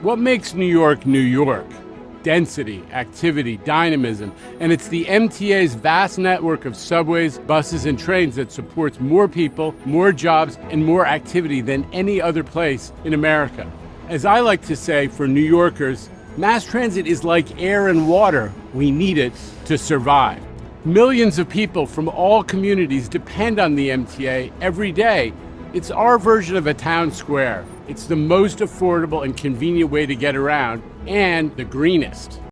What makes New York, New York? Density, activity, dynamism, and it's the MTA's vast network of subways, buses, and trains that supports more people, more jobs, and more activity than any other place in America. As I like to say for New Yorkers, mass transit is like air and water. We need it to survive. Millions of people from all communities depend on the MTA every day. It's our version of a town square. It's the most affordable and convenient way to get around, and the greenest.